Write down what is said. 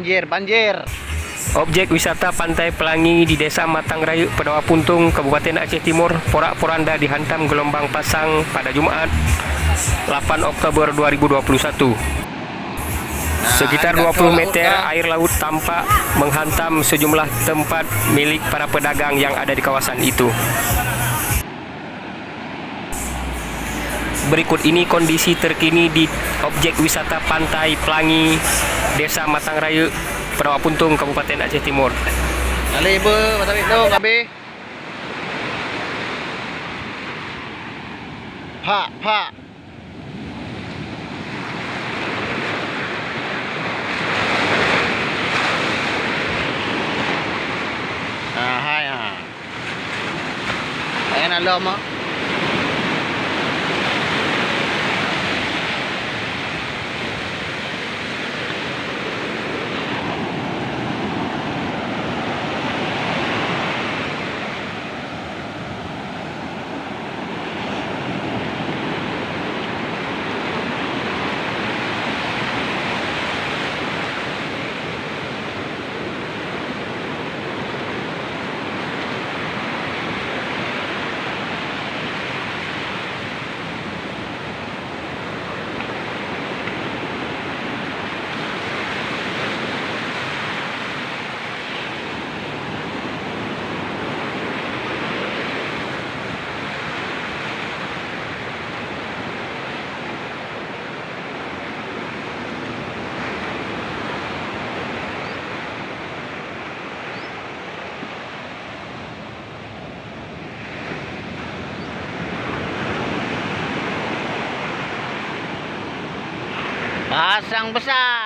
Banjir. Objek wisata Pantai Pelangi di Desa Matang Rayu, Pedawa Puntung, Kabupaten Aceh Timur, porak-poranda dihantam gelombang pasang pada Jumat 8 Oktober 2021. Sekitar 20 meter air laut tampak menghantam sejumlah tempat milik para pedagang yang ada di kawasan itu. Berikut ini kondisi terkini di objek wisata Pantai Pelangi, Desa Matang Rayu, Pedawa Puntung, Kabupaten Aceh Timur. Ali ibu, matahari dong, abi. Pak. Hai. Ayan ang lomo. Pasang besar.